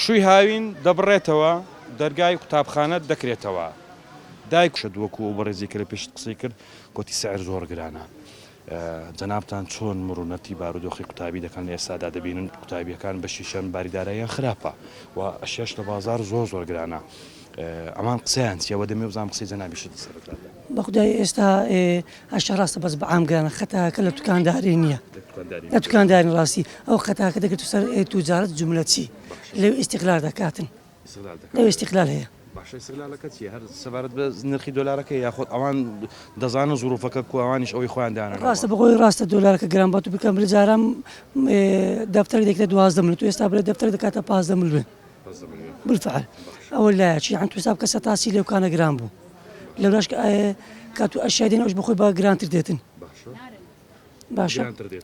شووی هاوین دەبڕێتەوە دەرگای قوتابخانە دەکرێتەوە دایک شە دووەکو و بەڕێزی کە لە پێشت قسەی کرد گوتی سعر زۆر گرانە جەنابتان چۆن مرونەتی بارودۆخی قوتابی دەکەن لە ئێستادا دەبینن قوتابیەکان بەشی شەن باریداراییان خراپە و ئەشێش لە بازار زۆر گرانە ئەمان قسەیان چیەوە دەمێ بزانام قسەی جەنابیشت سەرەتا بە خودای ئێستا هەشتا ڕاستە بەس بە عامگرانە خەتاکە لە دوکانداری نییە لە دوکانداری ڕاستی ئەو خەتاکە دەگرێت سەر توجارەت جملە چی لەو ئیستیقلال دەکاتن لەو ئیستیقلال هەیە باشە استیقلالەکە چیە هەر سەبارەت بە نرخی دۆلارەکە یاخۆت ئەوان دەزانن زوروفەکە کو ئەوانیش ئەوەی خۆیان دانا ڕاستە بەخۆی ڕاستە دۆلارەکە گران بەت و بکەم بجارم دەفتەر دەکرێت 12 ملیۆن تو ئێستا بڵێ دەفتەر دەکاتە 15 ملیۆن بالفعل ئەوە لایەکی یان تو حساب کەسە تاسی لێوکانە گران بوو لەولاش کاتو ئەشیادێن ئەوش بەخۆی با گرانتر دێتن باشە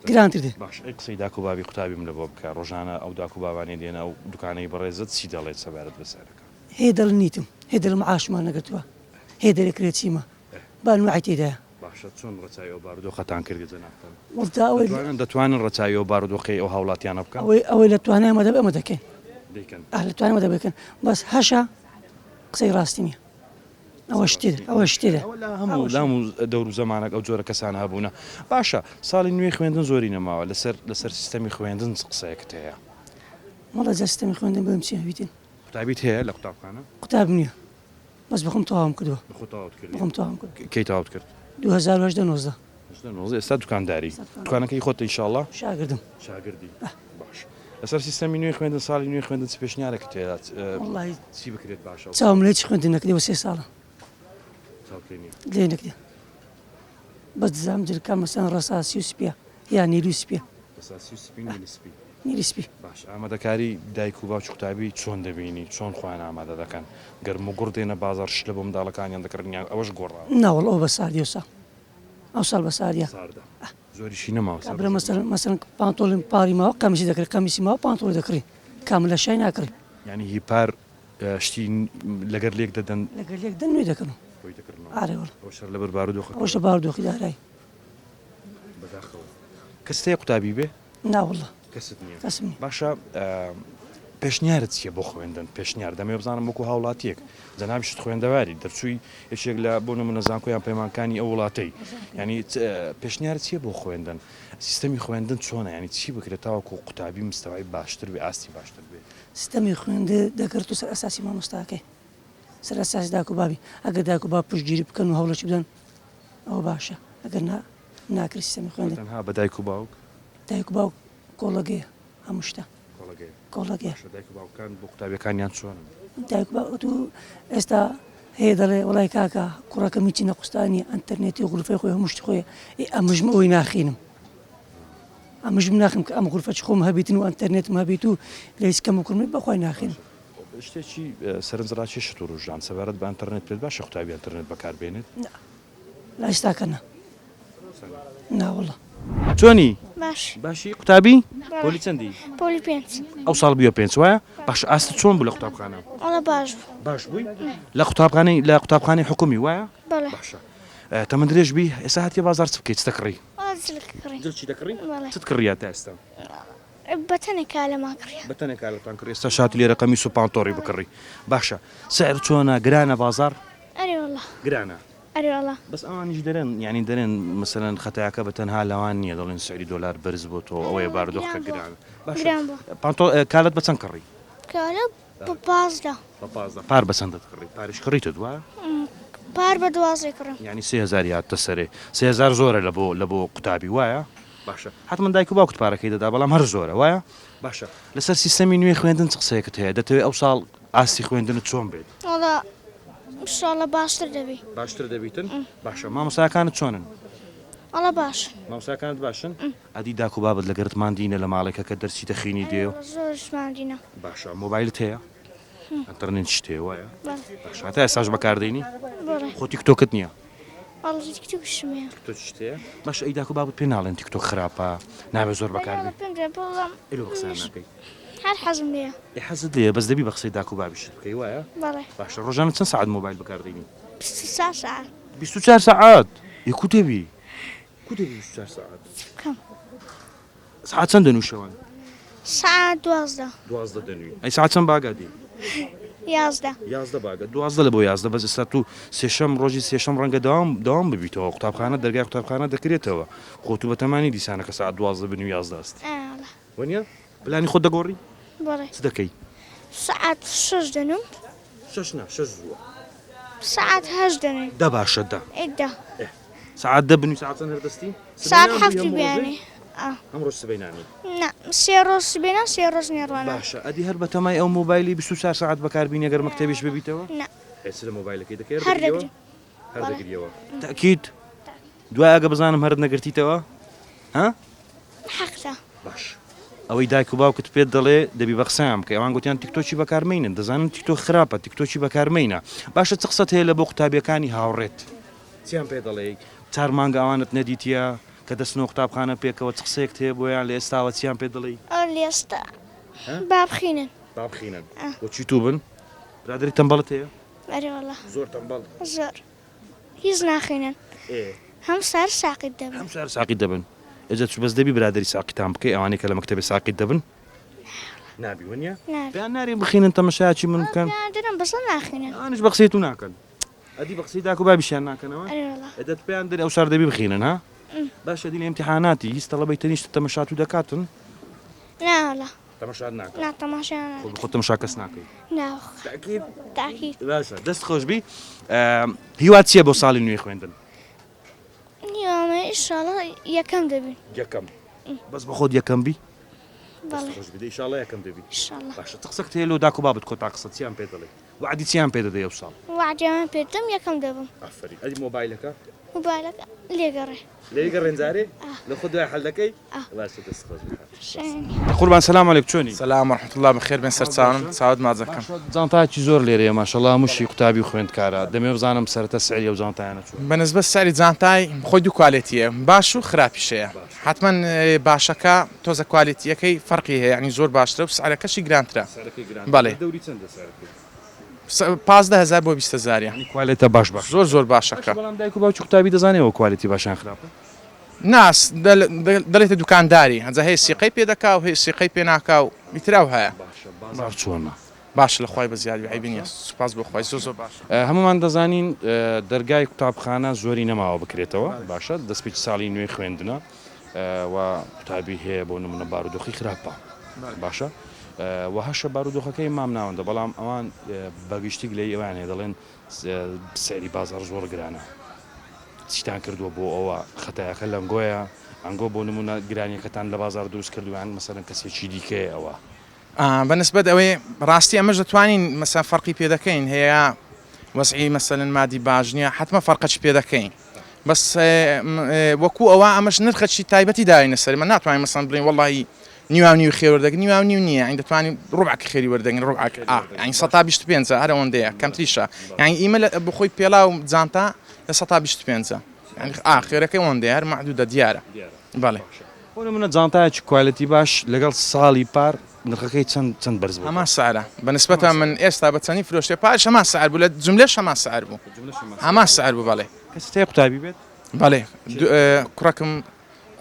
گرانتر دێت باش قسەی داک و بابی قوتابیم لە بۆ بکە ڕۆژانە ئەو داک و باوانێ دێنە و دوکانەی بەڕێزت چی دەڵێت سەبارەت بەسەرەکە هێ دڵ نیتم هێ دڵ معاشمان نەگرتووە هێ دەرەکرێت چیمە بانوعی تێدایە باشە چۆن ڕەچاوی ئەو بارودۆخەتان کردی جەنابتان دەتوانن ڕەچاوی ئەو بارودۆخی ئەو هاوڵاتیانە بکەن ئەوەی لە توانای مەدەب ئەمە دەکەین لە توانای مەدەب بکەن بەس هەشە قسەی ڕاستی نییە ئەوە شتێدە هەموو دەور و زەمانێک ئەو جۆرە کەسان هەبوونە باشە ساڵی نوێی خوێندن زۆری نەماوە لەسەر سیستەمی خوێندن قسەیەکت هەیە مەڵە جا سیستەمی خوێندن بەم چی هەویتن قوتابیت هەیە لە قوتابخانە قوتاب نییە بەس بخۆم تەواوم کردووە بخۆم تەواوم کرد کەی تەواوت کرد 2019 ئێستا دوکانداری دوکانەکەی خۆت ئینشاءڵڵا شاگردم شاگردی باش لەسەر سیستەمی نوێی خوێندن ساڵی نوێی خوێندن چ پێشنیارێک تێدا چی بکرێت باشە چاوم لێ چی خوێندن نەکردەوە 3 ساڵە لێ نەکردێ بەس دەزانم جرکان مەسەن ڕەساسی و سپیە یان نیروی سپیە نیری سپی باش ئامادەکاری دایک و باوچ قوتابی چۆن دەبینی چۆن خۆیان ئامادە دەکەن گەرم و گوڕ دێنە بازار شلە بۆ منداڵەکانیان دەکردنیان ئەوەش گۆڕا ناوەڵ ئەو بە ساردی سا ئەو ساڵ بە ساردە زۆریشی نەماوە برە مەسەن پانتۆڵی پاری ماوە قەمیسی دەکرێت قەمیسی ماوە پانتۆڵی دەکڕی کامل لە شای ناکڕی ینی هیپار شتی لەگەر لێک دەدەن لەگەر لێک دەن نوێ دەکەن شەر لەبەر بارودۆخ ئەوشە بارودۆخی دارایی کەس هەیە قوتابی بێ ناوەڵڵە کەست نییە باشە پێشنیارت چیە بۆ خوێندن پێشنیار دەمێ بزانم وەکو هاوڵاتیەک جەنابیشت خوێندەواری دەرچووی یەکێک لە بۆ نمونە زانکۆیان پەیمانکانی ئەو وڵاتەی ینی پێشنیارت چیە بۆ خوێندن سیستەمی خوێندن چۆنە ینی چی بکرێت تاوەکو قوتابی مستەوای باشتر بێ ئاستی باشتر بێ سیستەمی خوێندە دەکرێت و سەر ئەساسی مامۆستاکەی سەر ئەساسی داک و بابی ئەگەر داک و با پشتگیری بکەن و هەوڵەکی بدەن ئەوە باشە ئەگەر ناکری سیستەمی خوێندن تەنها بە دایک و باوک دایک و باوک کۆڵەگەیە هەموو شتە کۆڵەگەیە دایک و باوکان بۆ قوتابیەکانیان چۆنن دایک و باوک ئێستا هەیە دەڵێ وڵای کاکە کوڕەکە میچی نەقوستانی ئەنتەرنێتی غرفەی خۆی هەموو شتی خۆیە ئەمەژم ئەوەی ناخینم ئەمەژم ناخم کە ئەم غرفەی خۆم هەبیتن و ئەنتەرنێتم هەبیت و لەیسکەم و کوڕمی بەخوای ناخینم شتێکی سەرنجڕاکی شت و ڕۆژان سەبارەت بە ئەنتەرنێت پێت باشە قوتابی ئەنتەرنێت بەکاربێنێت لا ئێستاکەنە ناوەڵڵە چۆنی باش باشی قوتابی پۆلی چەندی پۆلی 5 ئەو ساڵ بیە 5 وایە باش ئاست چۆن بوو لە قوتابخانە ئەڵە باش باش بووی لە قوتابخانەی حکومی وایە باشە تەمەند درێژ بی ئێستا هاتیە بازار چ بکەیت چ دەکڕی چی دەکڕی چت کڕیە تا ئێستا بەتەنێکا لەما کڕیە بەتەنێکا لەتان کڕی ئێستا شاتی لێرە قەمیس و پانتۆڕی بکڕی باشە سعر چۆنە گرانە بازار ئەرێ وەڵڵا گرانە ئەرێ وەڵڵا بەس ئەوانیش دەرێن ینی دەرێن مەسەلەن خەتایەکە بە تەنها لەوان نییە دەڵێن سعری دۆلار بەرز بۆ تۆ ئەوەیە بارودۆخەکە گرانە گران بوو پانتۆ کالت بە چەند کڕی کالە بە 15 پار بە چەندت کڕی پاریش کڕیتە دووە پار بە 12 کڕم ینی 3000 هاتە سەرێ 3000 زۆرە لە بۆ قوتابی وایە باشە حتمما دایک و باوکت پارەکەی دەدا بەڵام هەر زۆرە وایە باشە لەسەر سیستەمی نوێی خوێندن چ قسەیەکت هەیە دەتەوێت ئەو ساڵ ئاستی خوێندنت چۆن بێت وەڵڵا ئینشاڵڵا باشتر دەبی باشتر دەبیتن باشە مامۆستاکانت چۆنن ئەڵە باش مامۆستاکانت باشن ئەدی داک و بابت لەگەرتمان دینە لە ماڵێکە کە دەرچی دەخینی دێ زۆرشمان دینە باشە مۆبایلت هەیە ئەنتەرنێت شتێ وایە باشە تا ئێستاش بەکاردێنی خۆ تیکتۆکت نییە شتەیە باش ئەی داک و بابت پێ ناڵێن تیکتۆک خراپە نابێت زۆر بەکاربێت هەر حەزم لێە حەزت لێ بەس دەبی بە قسەی داک و بابیشت بکەی وایە باشە ڕۆژانە چەند سعات مۆبایل بەکاردێنی 24 ساعات کو دەبی 24 ساعات ساعات چەندە نووشەوان ساعة دوازدە دوازدە دەنوی ئەی ساعت چەند باگادی یازدە یازدە باگە دوازدە لە بۆ یازدە بەس ئێستا تو سێشەم ڕۆژی سێشەم ڕەنگە داوام ببیتەوە قوتابخانە دەرگای قوتابخانە دەکرێتەوە خۆتو بە تەمانی دیسانە کە ساعت دوازدە بنوی یازدە ئەستی ئاڵە وەنیە پلانی خۆت دەگۆڕی بەڵێ چ دەکەی ساعت شش دەنوم شەش نا شەش زووە ساعت هەشت دەنوی دە باشە دە ئیدا ساعت دە بنوی ساعت چەند هەردەستی ساعت حەفتی بیانی هەمڕۆ سبەینانی نا سێ ڕۆژ سبێنە سێ ڕۆژ نێڕوانە باشە ئەدی هەر بە تەمای ئەو مۆبایلی 24 ساعت بەکاربینی ئەگەر مەکتەبیش ببیتەوە نا هێچ لە مۆبایلەکەی دەکەی هەر دەگرێت هەر دەگریەوە تاکید دوای ئەگە بزانم هەر نەگرتیتەوە ها حەقتە باش ئەوەی دایک و باوکت پێت دەڵێ دەبی بە قسەیان بکە ئەوان گوتیان تیکتۆکی بەکارمەینن دەزانن تیکتۆ خراپە تیکتۆکی بەکارمەینە باشە چ قسەت هەیە لە بۆ قوتابیەکانی هاوڕێت چیان پێ دەڵێ چار مانگە ئەوانت نەدیتیە کە دەستنەوە قوتابخانە پێکەوە چ قسەیەک هەیە بۆیان لە ئێستاوە چیان پێ دەڵێ ئەو لێستا بابخینن بابخینن بۆچی تو بن برادری تەمبەڵت هەیە بەرێوەڵە زۆر تەمبەڵ زۆر هیچ ناخینن هەم سار ساقیت دەبن هەم سار ساقی دەبن ئێجا چ بەس دەبی برادری ساقیتان بکەی ئەوانەی کە لە مەکتەبێ ساقیت دەبن نابی وەنیە نابێ پێیان ناری بخینن تەمەشایکی من بکەن دەرم بەسە ناخینن ئەوانش بە قسەی تو ناکەن ئەدی بە قسەی داک و بابیشیان ناکەنەوە ئەرێوەڵە ئەدەت پێیان دەری ئەو سار دەبی بخینن ها باشە دی لە ئیمتیحاناتی هیچ تەڵەبەی تەنیشت تەمەشات و دەکاتن ناوەڵە تەمەشات ناکەن ناتەماشیان خۆ تەمەشا کەس ناکەی ناوە تاکید تاکید باشە دەست خۆشبی هیوات چییە بۆ ساڵی نوێی خوێندن نیوامە ئیشاڵە یەکەم دەبین یەکەم بەس بە خۆت یەکەم بی بەڵێ خۆش بدەی ئیشاڵە یەکەم دەبی ئیشاڵە باشە قسەت هەیە لەو داک و بابت کۆتا قسە چیان پێ دەڵێ وعدی چیان پێ دەدەی ئەو ساڵ وعدیان پێدەم یەکەم دەبم ئافرین ئەدی مۆبایلەکە موبایلەکە لێگەڕێ لێگە ڕێنجارێ لە خۆ دوای حەل دەکەی باشە دەست خۆش شێنی قوربان سەلام عەلەیکم چۆنی سلام ورحمة الله بخير بين سەر چاوم چاوت مازەکەم جانتاکی زۆر لێرەیە ماشەڵڵا هەمووشی قوتابی و خوێندکارە دەمێ بزانم سەرەتا سعری ئەو جانتایانە چۆن بەنسبە سەری جانتای خۆی دوو کوالیتیە باش و خراپیشەیە حتما باشەکە تۆزە کوالیتیەکەی فەرقی هەیە ینی زۆر باشترە و سعرەکەشی گرانترە بەڵێ دەوری چەندە سەرەکەی 15,000 بۆ 20,000 کوالێتە باش زۆر باشەکە بەڵام دایک و باوکی قوتابی دەزانێەوە کوالیتی باشیان خراپە ناس دەڵێتە دوکانداری هەنجە هەیە سیقەی پێ دەکا و هەیە سیقەی پێ ناکا و میتراو هەیە بازار چۆنە باش لە خۆی بە زیادی عیبی نیە سوپاس بۆ خۆی زۆر باش هەمومان دەزانین دەرگای قوتابخانە زۆری نەماوە بکرێتەوە باشە دەستپێکی ساڵی نوێی خوێندنە و قوتابی هەیە بۆ نمونە بارودۆخی خراپە باشە و هەشە بارودۆخەکەی مام ناوەندە بەڵام ئەوان بەگشتی لە ئەوان هەیە دەڵێن سەیری بازار زۆر گرانە چیتان کردووە بۆ ئەوە خەتایەکە لەنگۆیە ئەنگۆ بۆ نمونە گرانیەکەتان لە بازار دروست کردویان مەسەرەن کەسێکی دیکەیە ئەوە بەنسبەت ئەوەی ڕاستی ئەمەش دەتوانین مەسەن فەرقی پێ دەکەین هەیە وەسعی مەسەلەن مادی باش نییە حتممە فەرقەچ پێ دەکەین بەس وەکو ئەوە ئەمەش نرخەچی تایبەتی داینە سەر من ناتوانین مەسەن بڵین وەڵی نیوانی و خێوەردەگەن نیوانی و نییە ئەین دەتوانین ڕوبعکە خێری وەردەگەن ڕوبعک ئەین 125 هەر ئەوەندەیە کەمتریشە یعنی ئیمە بخۆی پێڵا و جانتا لە 125 یعنی خێرەکەی ئەوەندەیە هەر معدودە دیارە بەڵێ بۆ نمونە جانتایەکی کوالەتی باش لەگەڵ ساڵی پار نرخەکەی چەند بەرز بوو هەمان سعرە بەنسبەتە من ئێستا بە چەندی فرۆشتێ پاش هەمان سعر بوو لە جملەش هەمان سعر بوو هەمان سعر بوو بەڵێ کەس تێ قوتابی بێت بەڵێ کوڕەکەم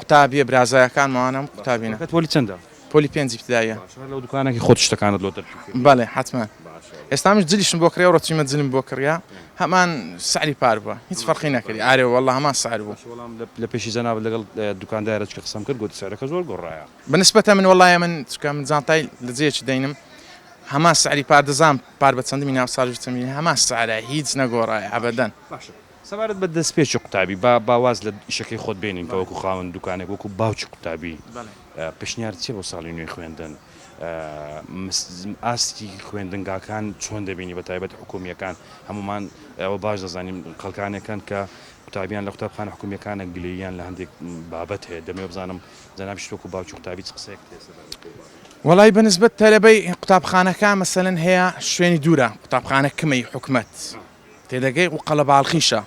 قوتابیە برازایەکان ماوانم قوتابینە کەت وەلی چەندە پۆلی 5 ابتداییە لەو دوکانێکی خۆت شتەکانت لۆ دەرکردی بەڵێ حتمما ئێستامش جلیشم بۆ کڕیا و ڕەچیمە جلم بۆ کڕیا هەمان سعری پار بووە هیچ فەرقی نەکردی ئارێ وەڵڵا هەمان سعر بوو لە پێشی جەناب لەگەڵ دوکاندارە چکە قسەم کرد گوتی سعرەکە زۆر گۆڕایە بەنسبەتە من وەڵایە من چکە من جانتای لە جێیەکی دەینم هەمان سعری پار دەزانم پار بە چەندمی ناو ساڵ چەندمی هەمان سعرە هیچ نەگۆڕایە ئەبەدەن سەبارەت بە دەستپێکی قوتابی باواز لە ئیشەکەی خۆت بێنین کە وەکو خاوەن دوکانێک وەکو باوکی قوتابی پێشنیار چێ بۆ ساڵی نوێی خوێندن ئاستی خوێندنگاکان چۆن دەبینی بە تایبەت حکومیەکان هەمومان ئەوە باش دەزانین خەڵکانەکان کە قوتابیان لە قوتابخانە حکومیەکانە گلەییان لە هەندێک بابەت هەیە دەمێ بزانم جەنابی وەکو باوکی قوتابی چ قسەیەک وەڵای بەنسبەت تەلەبەی قوتابخانەکان مەسەلەن هەیە شوێنی دوورە قوتابخانە کمەی حکومەت تێدەگەی و قەلەباڵخیشە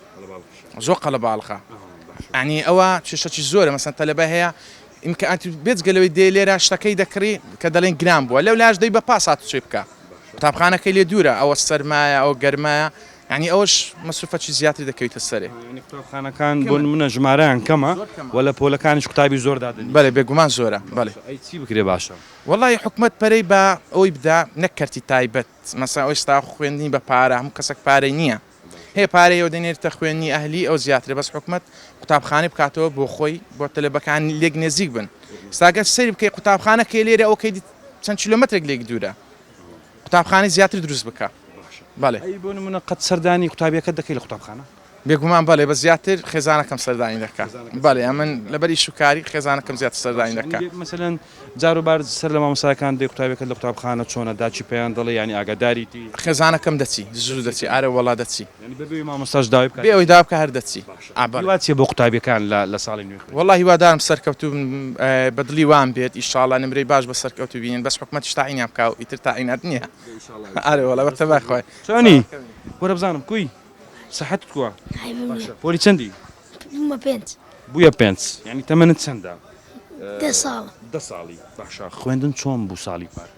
زۆر قەلەباڵخە ینی ئەوە چێشەکی زۆرە مەسەن تەلەبە هەیە ئیمکاناتی بێجگەلەوەی دێ لێرە شتەکەی دەکڕی کە دەڵێن گران بووە لەو لاش دەی بە پاس هات چێ بکە قوتابخانەکەی لێ دوورە ئەوە سەرمایە ئەو گەرمایە يعني ئەوش مەسروفەتی زیاتری دەکەویتە سەرێ ینی قوتابخانەکان بۆ منە ژمارەیان کەمە ولا پۆلەکانیش قوتابی زۆر دادن بەڵێ بێگومان زۆرە بەڵێ ئەی چی بکرێ باشە وڵی حکومت پەرەی بە ئەوی بدا نەکەرتی تایبەت مەسا ئەوی ستا خوێندنی بە پارە هەموو کەسێک پارەی نییە هەیە پارەی ئەو دەنێتە خوێنی ئەهلی ئەو زیاترە بەس حکومت قوتابخانەی بکاتەوە بۆ خۆی بۆ تەلەبەکان لێک نێزیک بن ساگەر سەری بکەی قوتابخانەکەی لێرە ئەوکەی چەند کیلۆمەترێک لێک دوورە قوتابخانەی زیاتر دروست بکە بەڵێ ئەی بۆ نمونە قەت سەردانی قوتابیەکە دەکەی لە قوتابخانە بێگومان بەڵێ بە زیاتر خێزانەکەم سەردانی دەکات بەڵێ ئەمن لەبەری شوکاری خێزانەکەم زیاتر سەردانی دەکات مثلەن جاروبار سەر لە مامۆستاکان دەی قوتابیەکە لە قوتابخانە چۆنە داچی پێیان دەڵێ ینی ئاگاداریتی خێزانەکەم دەچی زوو دەچی ئارە وڵا دەچی ینی بەبێ مامۆستاش داوای بکات بێ ئەوی دابکە هەر دەچی هیواتیە بۆ قوتابیەکان لە ساڵی نوێ والله هیوادارم سەرکەوتو بەدڵی وان بێت ئیشاڵا نمرەی باش بە سەرکەوتو بینین بەس حکومەتی تاعینیان بکە و ئیتر تاعینات نییە ئارێ وڵا بەتە باخوای چۆنی وەرە بزانم کوی سەحەتت کووە پۆلی چەندی بوومە پێنج بوویە پێنج ینی تەمەنت چەندە دە ساڵ دە ساڵی باشە خوێندن چۆن بوو ساڵی پار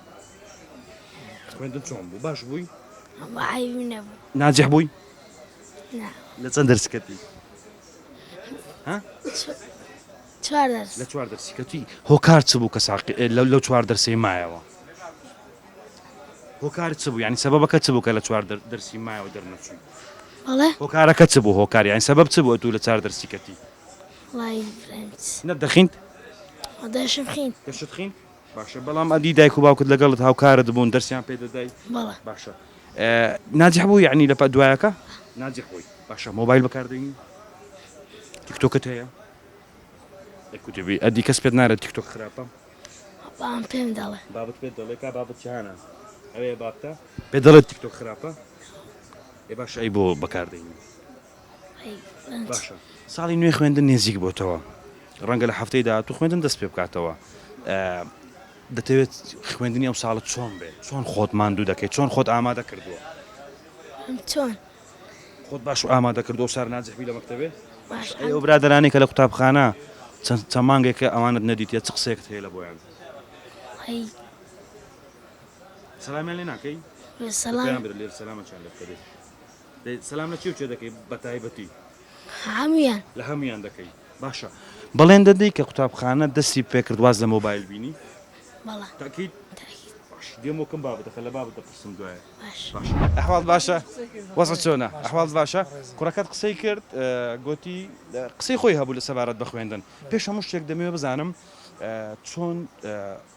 خوێندن چۆن بوو باش بووی عیبی نەبوو ناجح بووی نا لە چەند دەرسکەتی چوار دەرس لە چوار دەرسیکەتی هۆکار چ بوو کە ساقی لەو چوار دەرسی مایەوە هۆکار چ بوو ینی سەبەبەکە چ بوو کە لە چوار دەرسی مایەوە دەرنەچووی بەڵێ هۆکارەکە چ بوو هۆکار یانی سەبەب چ بوو تو لە چوار دەرسیکەتی وڵی فرەنج نەدەخینت دەشم خین دەشت خین باشە بەڵام ئەدی دایک و باوکت لەگەڵت هاوکارت بوون دەرسیان پێ دەدای بەڵێ باشە ناجح بوو یعنی لە دوایەکە ناجح بووی باشە مۆبایل بەکاردێنی تیکتۆکت هەیە کوتێبی ئەدی کەس پێت نارێت تیکتۆک خراپە بام پێم دەڵێ بابت پێت دەڵێ کا بابت چیانە ئەوێ بابتە پێ دەڵێت تیکتۆک خراپە ێ باشە ئەی بۆ بەکاردێنی باشە ساڵی نوێ خوێندن نێزیک بۆتەوە ڕەنگە لە هەفتەی داهاتوو خوێندن دەست پێ بکاتەوە دەتەوێت خوێندنی ئەم ساڵت چۆن بێت چۆن خۆت ماندوو دەکەیت چۆن خۆت ئامادە کردووە چۆن خۆت باش و ئامادە کردو سار ناجحبی لە مەکتەبێ باش ئەو برادرانی کە لە قوتابخانە چەند مانگێکە ئەوانت نەدیتە چ قسەیەکت هەیە لە بۆیان هەی سەلامیان لێ ناکەی سەلام لێر سەلامەچیان لە بکەێت سەلام لە چی و چێ دەکەی بە تایبەتی هەمویان لە هەمویان دەکەی باشە بەڵێن دەدەی کە قوتابخانە دەستی پێکرد واز لە مۆبایل بینی بەڵێ تاکیید باش دێمەکەم بابەتەکە لە بابەتە پرسم دوایە باش ئەحواڵ باشە وەزە چۆنە ئەحواڵ باشە کوڕەکەت قسەی کرد گوتی قسەی خۆی هەبوو لە سەبارەت بە خوێندن پێش هەموو شتێک دەمەوێت بزانم چۆن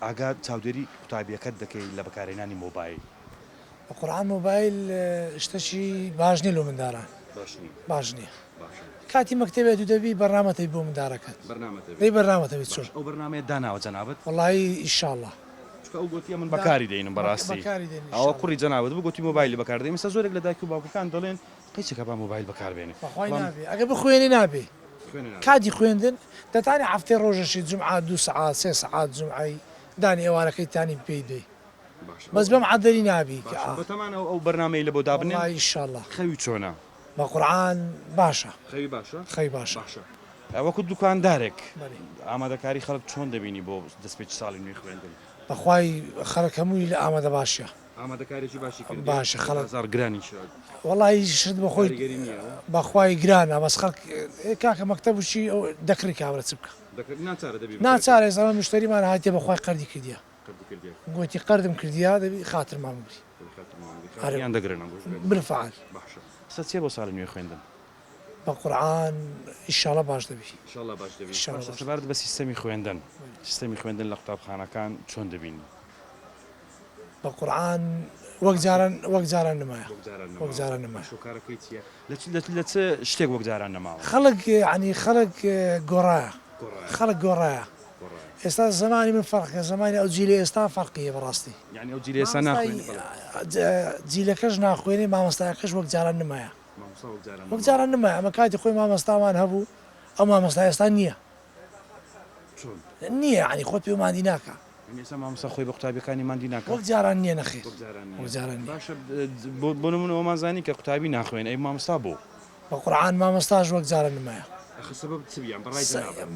ئاگات چاودێری قوتابیەکەت دەکەی لە بەکارهێنانی مۆبایل بەقورعان مۆبایل شتەشی باش نیە لۆ منداڵان باش نییە کاتی مەکتەبێت دوو دەبی بەرنامەتەی بۆ مندارەکەت دەی بەرنامەتەوێت چۆن ئەو بەرنامەیە داناوە جەنابەت وڵی ئیشاءالله ئەو گوتی من بەکاری دێنم بەڕاستی ئەوە کوڕی جەنابەت بگوتی مۆبایلی بەکاردێن ئێستا زۆرێک لە دایک و باوکەکان دەڵێن قەیچێکە با مۆبایل بەکاربێنێ بەخوای نابێ ئەگە بخوێنی نابێ کاتی خوێندن دەتانی هەفتەی ڕۆژەشی جمعە 2 سعات 3 سعات جمعی دانی ئێوارەکەی تانی پێی دەی بەس بەم عەدەری نابی بەتەمان ئەو بەرنامەی لە بۆ دابنێ ئیشاءالله خەوی چۆنە بەقورعان باشە خەوی باشە خەی باشە وەکو دوکاندارێک ئامادەکاری خەڵک چۆن دەبینی بۆ دەستپێکی ساڵی نوێی خوێندن بەخوای خەڵک هەمووی لە ئامادە باشە ئامادەکارێکی باشی کرد باشە خەڵک زار گرانی شد وڵی شت بەخۆی بەخوای گرانە بەس خەڵک کاکە مەکتەب وشی ئەو دەکری کابرە چ بکە ناچارێ زەمە مشتریمان هاتیە بەخوای قەردی کردیە گوتی قەردم کردیا دەبی خاترمان بگری یان دەگرن بالفعل سە چێ بۆ ساڵی نوێ خوێندن بەقورعان ئیشاڵە باش دەبی سەبارەت بە سیستەمی خوێندن سیستەمی خوێندن لە قوتابخانەکان چۆن دەبینی بەقورعان وەک جاران نمایە وەک جاران نمایە شوکارەکەی چییە لە چ شتێک وەک جاران نەماوە خەڵک عنی خەڵک گۆڕایە خەڵک گۆڕایە ئێستا زمانی من فەرقە زمانی ئەو جیلە ئێستا فەرقیە بەڕاستی یعنی ئەو جیلە ئێستا ناخوێنی جیلەکەش ناخوێنی مامۆستایەکەش وەک جاران نمایە وەک جاران نمایە ئەمە کاتی خۆی مامۆستامان هەبوو ئەو مامۆستا ئێستا نییە نییە عنی خۆت پێ مادی ناکە ئێستا مامۆستا خۆی بە قوتابیەکانی مادی ناکە وەک جاران نییە نەخێر وەک جاران باشە بۆ نمونە ئەومانزانی کە قوتابی ناخوێن ئەی مامۆستا بوو بەقورعان مامۆستاش وەک جاران نمایە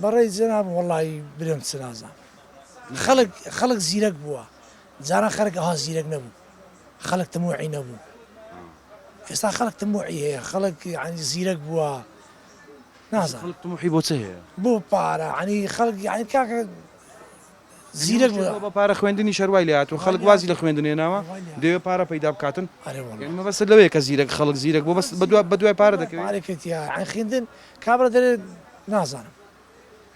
بەڕێی جەناب وەڵی برم چ نازانم خەڵک زیرەک بووە جاران خەڵک ئەها زیرەک نەبوو خەڵک تەموعی نەبوو ئێستا خەڵک تموعی هەیە خەڵک ینی زیرەک بووە نازان خەڵک تموحی بۆ چه هەیە بۆ پارە عنی خەڵک ینی کاکە زیرەک بووە بە پارە خوێندنی شەروای لە هاتووە خەڵک وازی لە خوێندنێناوە دەوێت پارە پەیدا بکاتن مەبەستە لەوەیە کە زیرەک خەڵک زیرەک بۆ بەس بە دوای پارە دەکەوێت پارێکێتیا عین خوێندن کابرا دەرێت نازانم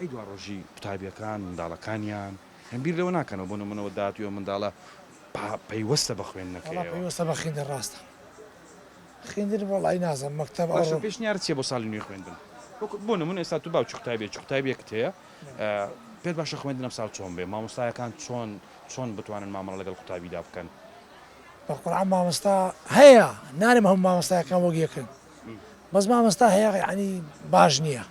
ئەی دوا ڕۆژی قوتابیەکان منداڵەکانیان هەم بیر لەوە ناکەنەوە بۆ نمونەوە داهاتووە منداڵە پەیوەستە بە خوێندنەکەی پێوەستە بە خوێندن ڕاستە خوێندن وەڵی نازانم مەکتەب باشە پێشنیارت چییە بۆ ساڵی نوێ خوێندن بۆ نمونە ئێستا تو باوچ قوتابیەکت هەیە پێت باشە خوێندن ئەم ساڵ چۆن بێ مامۆستایەکان چۆن بتوانن مامەڵە لەگەڵ قوتابیدا بکەن بە قورعان مامۆستا هەیە نارم هەموو مامۆستایەکان وەگیەکەن بەس مامۆستا هەیە ینی باش نییە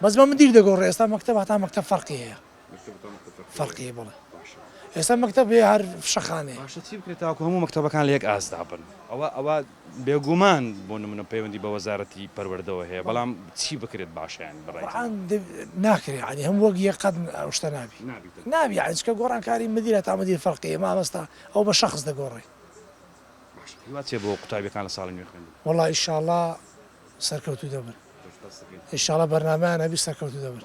بەس بە من دیر دەگۆڕێ ئێستا مەکتەب هەتا مەکتەب فەرقی هەیە فەرقی بڵێ ئێستا مەکتەب هەیە هەر فشەخانەیە باشە چی بکرێت تاکو هەموو مەکتەبەکان لە یەک ئاسدا بن ئەوە بێگومان بۆ نمونە پەیوەندی بە وەزارەتی پەروەردەوە هەیە بەڵام چی بکرێت باشیان بڕای ناکرێ ینی هەموو وەک یەک قەت شتە نابی ینی چکە گۆڕانکاری مدیرە تا مدیر فەرقی مامۆستا ئەو بە شەخص دەگۆڕێ هیوات بۆ قوتابیەکان لە ساڵی نوێ خوێندن وەڵی ئینشاڵڵا سەرکەوتوو دەبن ئینشاڵڵا بەرنامەیان هەبی سەرکەوتوو دەبن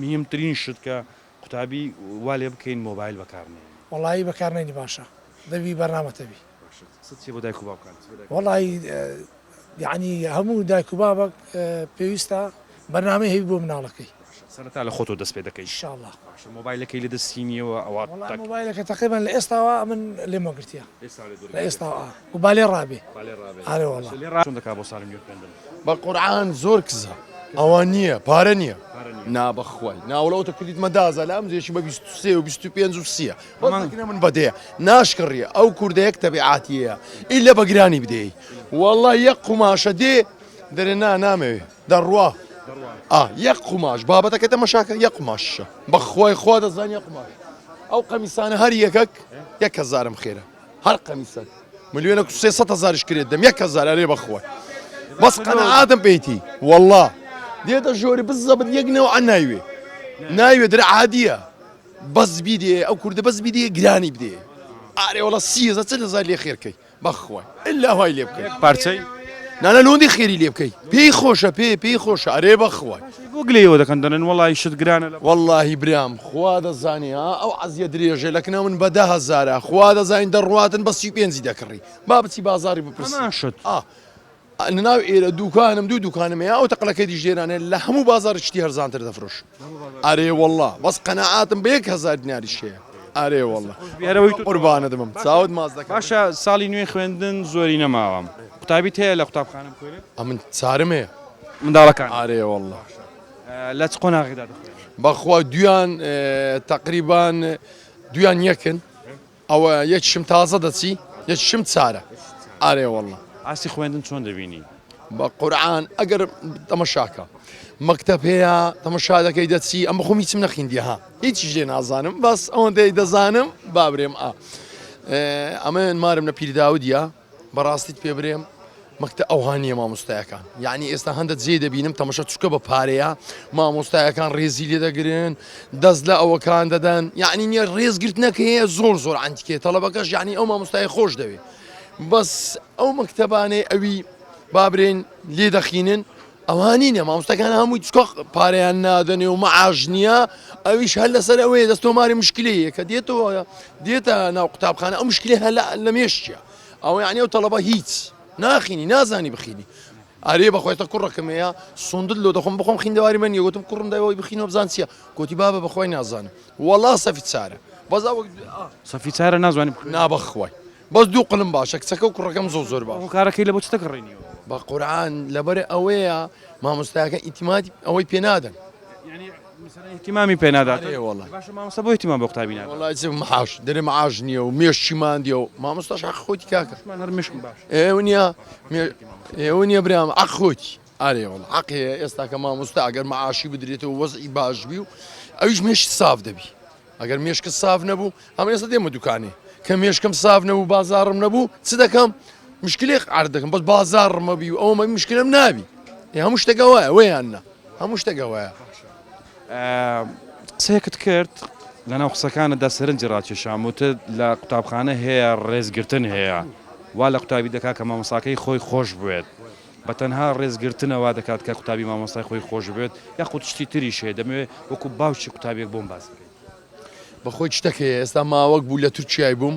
مهمترین شت کە قوتابی وا لێ بکەین مۆبایل بەکارنێ وەڵی بەکارنێنی باشە دەبی بەرنامەتەبی بۆ دایک و باوکان وەڵی یعنی هەموو دایک و بابک پێویستە بەرنامەی هەبی بۆ مناڵەکەی سەرەتا لە خۆتۆ دەست پێ دەکەی ئینشاڵڵا مۆبایلەکەی لە دەستینیەوە ئەوە مۆبایلەکە تقریبا لە ئێستاوە من لێمەگرتیە لە ئێستا و بالێ ڕابێ ئارێ وەڵا چۆن دەکا بۆ ساڵی نوێ خوێندن بە قورعان زۆر کزە ئەوە نییە پارە نییە نابەخوای ناوڵەوتە کلیت مەدازە لە ئەمزێکی بە 23 و 25 و 30 من بەدەیە ناشکڕیە ئەو کوردەیەک تەبیعاتیەیە ئیلە بەگرانی بدەی وەڵڵا یەک قوماشە دێ دەرێ نامەوێ دەڕوا یەک قوماش بابەتەکە تەمەشاکە یەک قوماشە بەخوای خوا دەزان یەک قوماش ئەو قەمیسانە هەر یەکەک 1,000 خێرە هەر قەمیسەک ملیۆنە 300,000 کرێت دەم 1,000 ئەرێ بەخوای بەس قەنەعاتم پێیتی وەڵڵا دێتە ژۆری بزەبت یەک نەوە ناوێ درە عادیە بەس بیدێ ئەو کوردە بەس بیدێ گرانی بدێ ئارێ وەڵا 30,000 لێ خێرکەی بەخوای ئللا هوای لێ بکەی پارچەی نانە لۆندی خێری لێ بکەی پێی خۆشە پێی خۆشە ئەرێ بەخوای بۆ گلەیەوە دەکەن دەنن وەڵی شت گرانە واللهی برام خوا دەزانی ئەو عەزیە درێژێ لەکنە من بە 10,000 خوا دەزانین دەڕواتن بەسی پێنجی دەکڕی با بچی بازاری بپرسان شت ناو ئێرە دوکانم دوکانمەیە ئەو تەقلەکە دیژێرانێ لە هەموو بازار شتی هەرزانتر دەفرۆش ئارێ وەڵڵا بەس قەنەعاتم بە 1,000 دیناری شەیە ئارێ وەڵڵا قوربانە دەبم چاوت ماز دەکەم باشە ساڵی نوێ خوێندن زۆری نەماوەم قوتابیت هەیە لە قوتابخانەم خوێنێت ئەمن چارم هەیە منداڵەکان ئارێ وەڵڵا لە چ قۆناغیدا دەخوێنێت بەخوا دویان تقریبان دویان یەکن ئەوە یەکشم تازە دەچی یەکشم چارە ئارێ وەڵڵا ئاسی خوێندن چۆن دەبینی بە قورعان ئەگەر تەمەشاکە مەکتەب هەیە تەمەشا دەکەی دەچی ئەم بەخۆم هیچم نەخیندیها هیچی ژێ نازانم بەس ئەوەندەی دەزانم بابرێم ئەمە مارم لە پیرداودیە بەڕاستیت پێ برێم مەکتە ئەوهانیە مامۆستایەکان یعنی ئێستا هەندە جێ دەبینم تەمەشا چووکە بە پارەیە مامۆستایەکان ڕێزی لێ دەگرن دەست لە ئەوەکان دەدەن یعنی نییە ڕێزگرتنەکە هەیە زۆر ئەنتیکێ تەڵەبەکەش یعنی ئەو مامۆستای خۆش دەوێت بەس ئەو مەکتەبانەی ئەوی بابرێن لێ دەخینن ئەوانینە مامۆستەکان هەمووی چکۆ پارەیان نادەنێ و مەعاژ نییە ئەویش هەر لەسەر ئەوەیە دەستۆماری مشکلەیە کە دێتە ناو قوتابخانە ئەو مشکلی هەر لە مێشتە ئەو یعنی ئەو تەڵەبە هیچ ناخینی نازانی بخینی ئارێ بەخۆیتە کوڕەکەمەیە سندل لۆ دەخۆم بخۆم خیندەواری من یەگوتم کوڕم داوای بخینەوە بزان چییە گوتی بابە بەخۆی نازانم وەڵا سەفی چارە بەس سەفی چارە نازانانی نابەخوای بەس دوو قلم باشە کچەکە و کوڕەکەم زۆر باش کارەکەی لە بۆ چ دەکڕێنیەوە بە قورعان لەبەر ئەوەیە مامۆستایەکە ئیتیمادی ئەوەی پێ نادەن اهتیمامی پێ نادات وەڵا باشە مامۆستا بۆ اهتیمام بە قوتابی نادات وڵای مەعاش دەرێ مەعاش نییە و مێشتی ماندیە و مامۆستاش حەق خۆتی کاکە هەر مشک باش ئێوە نییە برام حەق خۆتی ئارێ وەڵا حەق هەیە ئێستا کە مامۆستا ئەگەر مەعاشی بدرێتەوە وەزعی باشبی و ئەویش مێشت ساف دەبی ئەگەر مێشکە ساف نەبوو ئەمە ئێستا دێمە دوکانێ کە مێشکم ساف نەبوو بازارم نەبوو چ دەکەم مشکلێک عرض دەکەم بەس بازارڕمەبی و ئەومە مشکلم نابی هەموو شتێکە وایە وەیاننا هەموو شتێکە وایە قسەیەکت کرد لەناو قسەکانتدا سەرنجی ڕاکێشام وتە لە قوتابخانە هەیە ڕێزگرتن هەیە وا لە قوتابی دەکات کە مامۆستاکەی خۆی خۆش بوێت بە تەنها ڕێزگرتنەوە دەکات کە قوتابی مامۆستای خۆی خۆش بێت یاخود شتی تریشێ دەمەوێت وەکو باوکی قوتابێک بۆم باس بکەیت بەخۆی شتەکەی ئێستا ماوەک بوو لە تورکیای بووم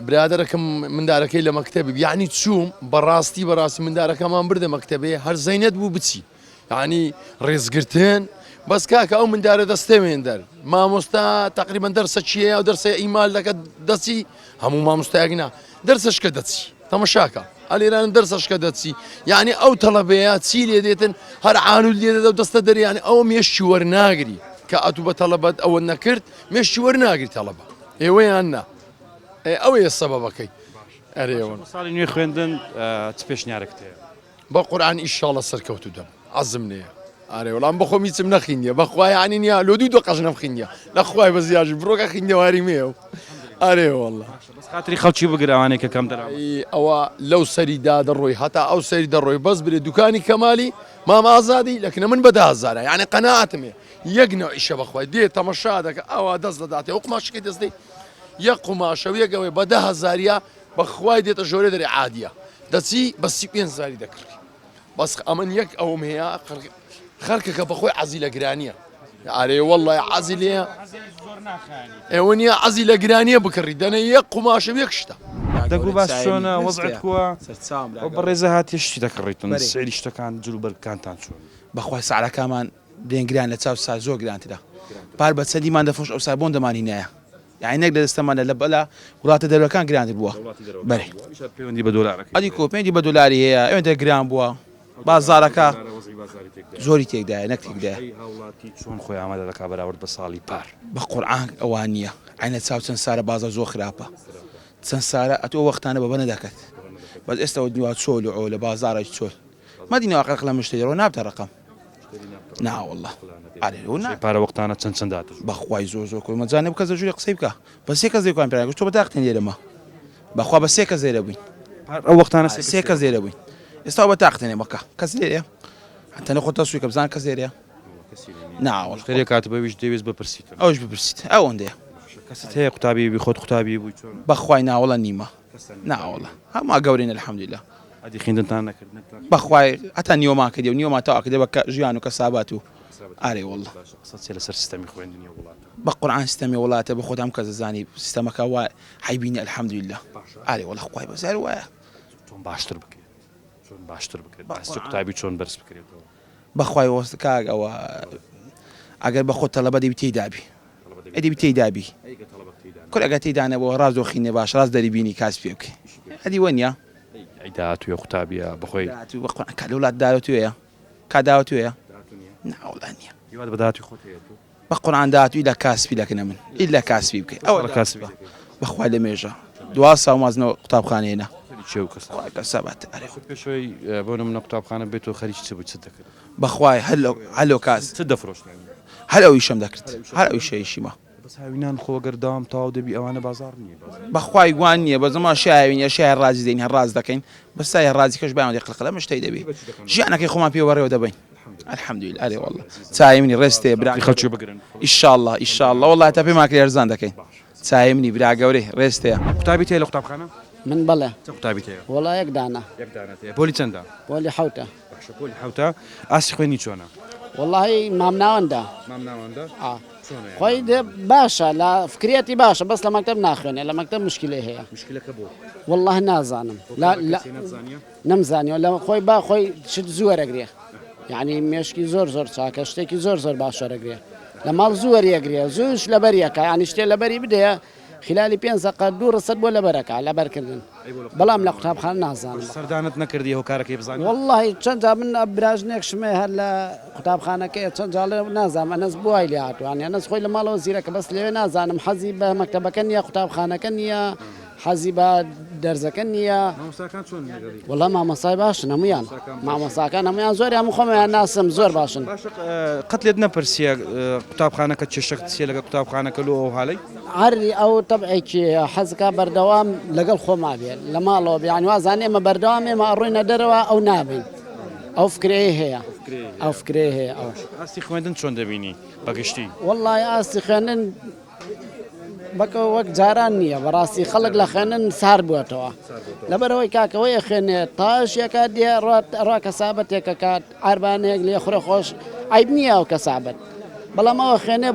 برادەرەکەم مندارەکەی لە مەکتەبی یعنی چووم بەڕاستی مندارەکەمان بردە مەکتەبێ هەر زەینەت بوو بچی یعنی ڕێزگرتن بەس کاکە ئەو مندارە دەستێوێن دەر مامۆستا تقریبا دەرسە چیە و دەرسە ئیمال دەکە دەچی هەموو مامۆستایەکنا دەرسەشکە دەچی تەماشاکە ئەلێران دەرسەشکە دەچی یعنی ئەو تەڵەبەیە چی لێ دێتن هەر عانول لێ دەدە و دەستە دەریانی ئەوە مێشتی وەرناگری کە ئەتوو بە تەڵەبەت ئەوە نەکرد مێشتی وەرناگری تەڵەبە ئێوەیان نا ئەوەیە سەبەبەکەی ئەرێەوە ساڵی نوێ خوێندن چ پێشنیارێکت هەیە بە قورئان ئیشاڵە سەرکەوتو دەم عەزم نییە ئارێ وەڵام بەخۆم هیچم نەخینیە بەخوای عنی نییە لۆ دوو دۆ قەش نەمخینیە لەخوای بە زیاژی بڕۆکە خینەواری مێو ئارێ وەڵڵا خاطری خەڵکی بگرەوانێک کە کەم دەراوە ئەوە لەو سەریدا دەڕۆی هەتا ئەو سەری دەڕۆی بەس برێ دوکانی کەمالی مام ئازادی لەکنە من بەدازارە یعنی قەناعەتمێ یەک نەوە ئیشە بەخوای دێ تەمەشا دەکە ئەوە دەست دەداتێ ئەو قماشەکەی دەستدەی یەک قماشە و یەکەوەی بە 10,000 بەخوای دێتە ژۆرە دەرێ عادیە دەچی بە 35,000 دەکڕی بەس ئەمن یەک ئەوم هەیە خەرکەکە بەخۆی عەزی لە گرانیە ئارێ وەڵڵای عەزی لێ ئێوە نییە عەزی لە گرانیە بکڕی دەنە یەک قماشە و یەک شتە دەگو باس چۆنە وەزعت کووە ئەو بەڕێزە هاتی شتی دەکڕیتن سێری شتەکان جلوبەرگەکانتان چۆن بەخوای ساعەکەمان دێنگران لە چاو سا زۆر گرانتدا پار بە چەندیمان دەفرۆش ئەو سا بۆن دەمانی نایە یعنی نەک لە دەستەمانە لە بەلا وڵاتە دەروەکان گرانتر بووە بەێ پەیوەندی بە دۆلارەکە ئەدی کۆپێنی بە دۆلاری هەیە ئەوێنتە گران بووە بازارەکە زۆری تێکدایە نەک تێکدایە هاوڵاتی چۆن خۆی ئامادە دەکا بەراورد بە ساڵی پار بە قورئان ئەوان نییە عینە چاو چەند سارە بازار زۆر خراپە چەند سارە ئەتۆ وەختانە بە بەنە دەکەت بەس ئێستا نیوا چۆل و لە بازارێک چۆل مەدینەوە قەق لە مشتێرەوە نابتە ڕقم ناوەڵڵا پارە وەختانە چەند بەخوای زۆر کومەجانێ بکە زەژوری قسەی بکە بە سێ کەس دەیکوان پێ تۆ بەداختێن لێرەمە بەخوا بە سێ کەس زێرە بووین ئەو وەختانە سێ کەس زێرە بووین ئێستا بە تاختێنێ مەکە کەس لێرە هەتە نەخۆتە سوی کە بزان کەس زێرەیە ناوەڵ شتێک کات بەویش دەوێت بپرسیت ئەوش بپرسیت ئەوەندەیە کەست هەیە قوتابی بی خۆت قوتابی بووی چۆن بەخوای ناوەڵە نیمە ناوەڵە هەما گەورین الحەمدولله ئەدی خوێندنتان نەکردن بەخوای هەتا نیۆمان کردی و نیۆما تاوا کردێ بە ژیان و کەسابات و ئارێ وەڵڵا قسە لەسەر سیستەمی خوێندنی وڵاتە بە قورئان سیستەمی وڵاتە بە خۆتام کە زانی سیستەمەکە وا حیبینی الحەمدولله ئارێ وەڵڵا خوای بەزار وایە چۆن باشتر بکرێت چۆن باشتر بکرێت باسی قوتابی چۆن بەرز بکرێتەوە بەخوای وەست کاک ئەوە ئەگەر بە خۆت تەڵەبە دەبی تێیدابی ئەدەبی تێیدابی کورد ئەگە تێیدانەوە ڕاز دۆخینێ باش ڕاز دەریبینی کاس پێ بکەی ئەدی وەنیە ئەیدا توێ قوتابیە بخۆی کە لە وڵات داوە توێیە کاداوە توێیە ناوڵانیە هیواد بەداتی خۆت هەیە بە قورئان داهاتووی لە کاسبی دەکەنە من ئیلا کاسبی بکەی ئەوە کاسبی بەخوای لە مێژە دوا ساڵ مازنەوە قوتابخانەیەنە چێ و کەس کەسەبات ئەرێ پێشەوەی بۆ نمونە قوتابخانە بێت و خەریکی چ بووی چ دەکرد بەخوای هەلۆ کاس چ دەفرۆشتن هەر ئەویشم دەکرد هەر ئەوی شەیشیمە بەس هاوینان خۆگەر داوام تاو دەبی ئەوانە بازار نییە بەخوای گوان نییە بە زەما شایوینە شای ڕازی دەین هەر ڕاز دەکەین بەسای ڕازی کەش بایان دەقلقلە مشتەی دەبی ژیانەکەی خۆمان پێوەڕێوە دەبین الحەمدولله ئەرێ وەڵڵا چایمنی ڕێستێ برا خەڵکی بگرن ئیشاءالله ئیشاءالله وەڵڵا تا پێم ماکرێ ئەرزان دەکەین چایمنی برا گەورەی ڕێستەیە قوتابی تێ لە قوتابخانە من بەڵێ چ قوتابی تەیە وڵا یەک دانە پۆلی چەندە بۆلی حوتە باشە پۆلی حوتە ئاسی خوێنی چۆنە واللهی مامناوەندە مام ناوەندە خۆی باشە لە فکرێتی باشە بەس لە مەکتەب ناخوێنێ لە مەکتەب مشکلێ هەیە مشکلەکە بۆ والله نازانم نەمزانیەوە لە خۆی با خۆی شت زووەرەگرێ یعنی مێشکی زۆر چاکە شتێکی زۆر باشەرەگرێ لە ماڵ زووەریەگرێ زووش لەبەریەکە ینی شتێ لەبەری بدەیە خلالی 5 دقه 2 ڕسەد بۆ لەبەرەکە لەبەرکردن بەڵام لە قوتابخانە نازانم سەردانت نەکردی هۆکارەکەی بزانانی والله چەند من براژنێک شمێ هەر لە قوتابخانەکەی چەند جاڵێ نازانم ئەنەس بوای لێ هاتووان ئەنەس خۆی لە ماڵەوە زیرەکە بەس لێوێ نازانم حەزی بە مەکتەبەکە نییە قوتابخانەکە نییە حەزی بە دەرزەکە نییە وڵام مامەسای باشن هەمویان مامەساکان هەمویان زۆر هەموو خۆمیان ناسم زۆر باشن قەت لێت نەپرسیە قوتابخانەکە چێشەکە چیە لەگە قوتابخانەکە لۆ ئەو هاڵی هەری ئەو تەبعێکی حەزەکە بەردەوام لەگەڵ خۆما بێت لە ماڵەوە بیان وازانێ ئێمە بەردەوام ئێمە ئەڕووینە دەرەوە ئەو نابین ئەو فکرەیە هەیە ئەو فکرەیە هەیە ئەو ئاستی خوێندن چۆن دەبینی بەگشتی والله ئاستی خوێندن بەکە وەک جاران نییە بەڕاستی خەڵک لە خوێنن سار بووەتەوە لەبەرەوەی کاکەوەی خوێنێت تاشێکە دێ ڕوا کەسابەتێکە کات ئاربانەیەک لێ خوڕە خۆش عیب نییە ئەو کەسابەت بەڵام ئەوە خوێنێ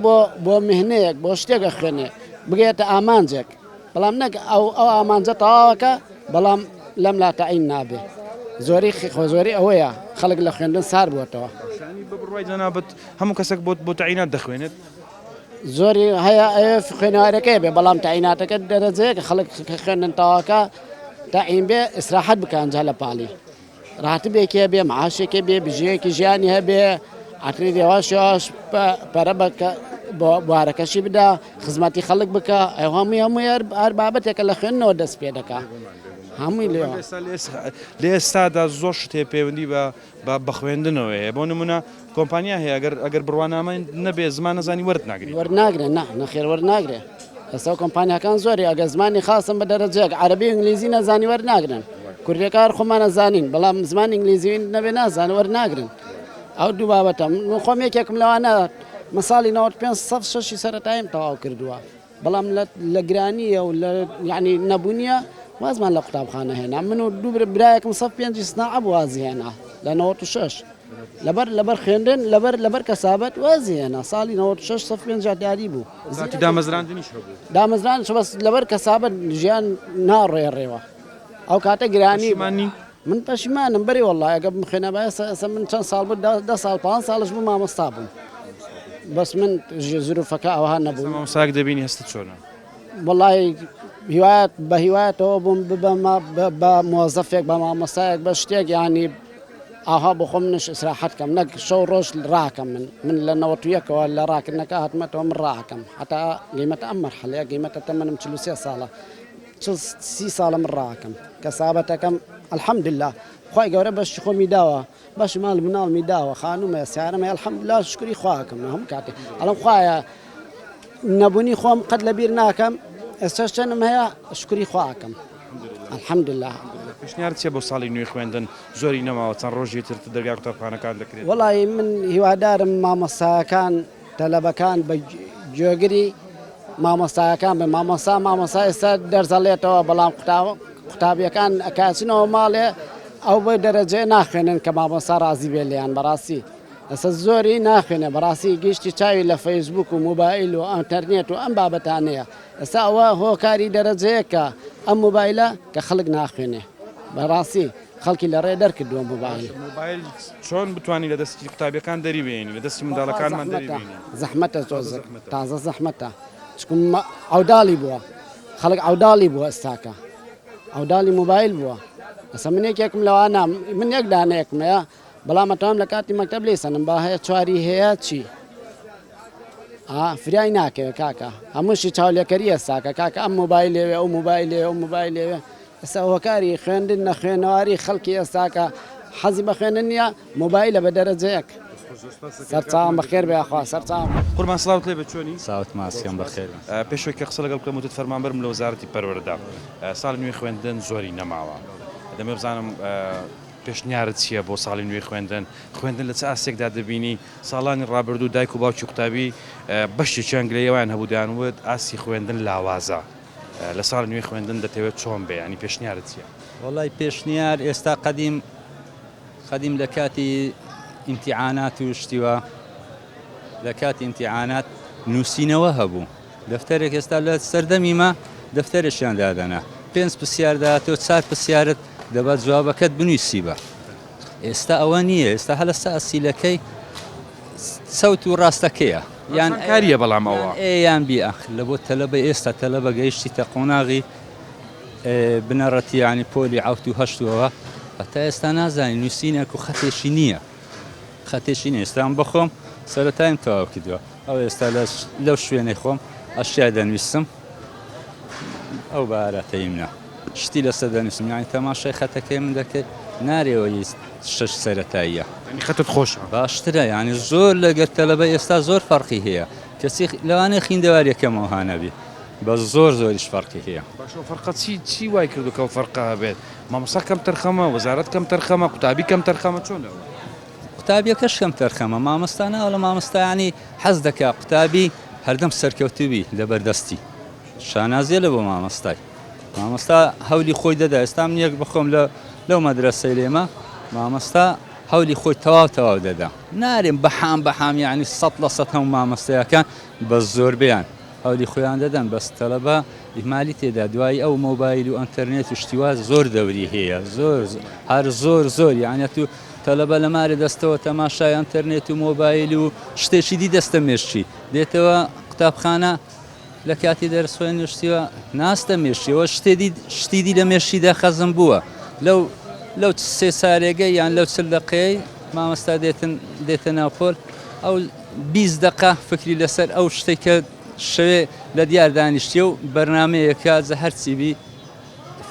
بۆ مهنەیەک بۆ شتێکە خوێنێ بگێتە ئامانجێک بەڵام نەک ئەو ئامانجە تەواوەکە بەڵام لەم لا تەعین نابێ زۆری ئەوەیە خەڵک لە خوێندن سار بووەتەوە بە بڕوای جەنابەت هەموو کەسێک بۆ تەعینات دەخوێنێت زۆری هەیە خوێنەوارەکەی بێ بەڵام تەعیناتەکە دەرەجەیەکە خەڵک خوێندن تەواوەکە تەعین بێ ئیسراحەت بکەن جا لە پاڵی ڕاتبێکێ بێ معاشێکی بێ بژەیەکی ژیانی هەبێ ئاتری دێواشش پەرە بکە بوارەکەشی بدا خزمەتی خەڵک بکە ئەو هەمووی هەر بابەتێکە لە خوێندنەوە دەست پێ دەکا هەمووی لێوە لێ ئێستادا زۆر شتێ پەیوەندی بە خوێندنەوەیە بۆ نمونە کۆمپانیا هەیە ئەگەر بڕوانامە نەبێ زمان نەزانی وەرت ناگری وەرناگرێت نەخێر وەرناگرێت ئێستا کۆمپانیاکان زۆری ئەگە زمانی خاصم بە دەرەجەیەک عەرەبی و ئینگلیزی نەزانی وەرناگرن کوردیەکار خۆمان نەزانین بەڵام زمان ئینگلیزی نەبێ نازانن وەرناگرن ئەو دوو بابەتە خۆم یەکێکم لەوانە مەساڵی 95 سەف شەشی سەرەتایم تەواو کردووە بەڵام لە گرانیە و یعنی نەبوونیە وازمان لە قوتابخانە هێنا من و دوو برایەکم سەف پێنجی سناعە وازی هێنا لە 96 لەبەر خوێندن لەبەر کەسابەت وازی هێنا ساڵی 96 سەف پێنج دیاری بوو دامەزراندنیش هەبوو دامەزران بەس لەبەر کەسابەت ژیان ناڕێڕێوە ئەو کاتە گرانی من پەشیمانم بەری وەڵڵای ئەگە بخوێنە بەسە من چەند ساڵ بوو 10 ساڵ 5 ساڵش بوو مامۆستا بووم بەس من زروفەکە ئەوها نەبوو مامۆستاک دەبینی هەستت چۆنە وەڵای هیوایەت بە هیوایەتەوە بووم بە مۆزەفێک بە مامۆستایەک بە شتێک یانی ئاها بۆ خۆم منش ئیسراحەت کەم نەک شەو ڕۆژ ڕاکەم من لە 91ەوە لە ڕاکردنەکە هاتمەتەوە من ڕاکەم حتا قیمەتە ئەم مەرحەلەیە قیمەتە تەمەنم 43 ساڵە 30 ساڵە من ڕاکەم کەسابەتەکەم الحەمدلله خی گەورە بەشی خۆمی داوە باش ماڵ مناڵمی داوە خانومە سیارەمە الحەمدلله شکری خواکەم هەموو کاتێک ئەڵم خوایە نەبوونی خۆم قەت لەبیر ناکەم ئێستاش چەندم هەیە شکری خواکەم الحەمدلله پێشنیار چیە بۆ ساڵی نوێی خوێندن زۆری نەماوە چەند ڕۆژی تر دەرگای قوتابخانەکان دەکرێت وەڵی من هیوادارم مامۆستایەکان تەلەبەکان بە گوێگری مامۆستایەکان بە مامۆستا ئێستا دەرزەڵێتەوە بەڵام قوتابیەکان ئەکاسنەوە ماڵێ ئەو بە دەرەجێ ناخوێنن کە مامۆستا ڕازی بێ لێیان بەڕاستی ئەستا زۆری ناخوێنێ بەڕاستی گشتی چاوی لە فەیسبوک و موبایل و ئەتەرنێت و ئەم بابەتانەیە ئێستا ئەوە هۆکاری دەرەجەیەکە ئەم موبایلە کە خەڵک ناخوێنێ بەڕاستی خەڵکی لە ڕێ دەرکردووە موبایل چۆن بتوانانی لە دەستی قوتابیەکان دەریبێنی لە دەستی منداڵەکانمان دەریبێنی زەحمەتە تازە زەحمەتە چکم ئەوداڵی بووە خەڵک ئەوداڵی بووە ئێستاکە ئەوداڵی موبایل بووە ئەسە من یەکێکم لەوانە من یەک دانەیەکمەیە بەڵام ئەتوانم لە کاتی مەکتەب لێ سەنم با هەیە چواری هەیە چی فریای ناکەوێت کاکە هەمووشی چاولێکەری ئێستاکە کاکە ئەم موبایل لێوێ ئەو موبایل لێوێ ئەو موبایل لێوێ ئێستا هۆکاری خوێندن نەخوێنەواری خەڵکی ئێستاکە حەزی بە خوێندن نییە موبایلە بە دەرەجەیەک سەرچاوم بەخێر بێخوا سەرچاوم قوربان سڵاوت لێ بە چۆنی ساوت ماسیەم بەخێر پێشەوەی کە قسە لەگەڵ کەموتت فەرمانبەرم لە وەزارەتی پەروەردە ساڵی نوێی خوێندن زۆری نەماوە دەمێ بزانم پێشنیارت چییە بۆ ساڵی نوێی خوێندن لە چ ئاسێکدا دەبینی ساڵانی ڕابردوو دایک و باوکی قوتابی بەشێکی ئەنگلەیەوان هەبوو دەیانوت ئاسی خوێندن لاوازە لە ساڵی نوێی خوێندن دەتەوێت چۆن بێ ینی پێشنیارت چییە؟ وەڵای پێشنیار ئێستا قەدیم لە کاتی ئیمتیحانات و شتیوە لە کاتی ئیمتیحانات نووسینەوە هەبوو دەفتەرێک ئێستا لە سەردەمیمە دەفتەرێکیان دادەنا 5 پرسیارداتەوە 4 پرسیارت دەبات جوابەکەت بنووسی بە ئێستا ئەوە نییە ئێستا هەلە سەعسیلەکەی سەوت و ڕاستەکەیە یان کاریە بەڵام ئەوە یان بیئەخ لە بۆ تەلەبە ئێستا تەلەبە گەیشتی تە قۆناغی بنەڕەتی ینی پۆلی عەوت و هەشتوەوە هەتا ئێستا نازانی نووسینێک و خەتێشی نییە خەتێشی نیە ئێستان بخۆم سەرەتایم تەواو کردووە ئەو ئێستا لەو شوێنەی خۆم ئەشیای دەنویستم ئەو بارەتەی منە شتی لەسەر دەنووسم یانی تەماشای خەتەکەی من دەکرد نارێەوەی شەش سەرەتاییە خەتت خۆشە باشترە ینی زۆر لەگەر تەلەبە ئێستا زۆر فەرقی هەیە کەسی لەوانەیە خوێندەواریەکەمەوە هانەبی بە زۆریش فەرقی هەیە باشە فەرقە چی وای کردو کە فەرقە هەبێت مامۆستا کەم تەرخەمە وەزارەت کەم تەرخەمە قوتابی کەم تەرخەمە چۆنەوە قوتابیەکەش کەم تەرخەمە مامۆستانە لە مامۆستایانی حەز دەکا قوتابی هەردەم سەرکەوتوبی لەبەردەستی شانازیە لە بۆ مامۆستای مامۆستا هەولی خۆی دەدا ئێستا من یەک بخۆم لەو مەدرسەی لێمە مامۆستا هەولی خۆی تەواو دەدا نارێن بەحام یعنی 100% هەموو مامۆستایەکان بە زۆربیان هەولی خۆیان دەدەن بەس تەلەبە ئیمالی تێدا دوای ئەو مۆبایل و ئەنتەرنێت و شتیوا زۆر دەوری هەیە هەر زۆر یعنی تو تەلەبە لە مارە دەستەوە تەماشای ئەنتەرنێت و مۆبایل و شتێکی دی دەستە مێشتی دێتەوە قوتابخانە لە کاتی دەرسۆی نوشتیوە ناستە مێشتیەوە شتی دی لە مێشتیدا خەزم بووە لەو 3 سارێگەی یان لەو 40 دقەیەی مامۆستا دێتە ناوپۆل ئەو 20 دقە فکری لەسەر ئەو شتێکە شەوێ لە دیار دانیشتێ و بەرنامەیەکە جە هەرچی بی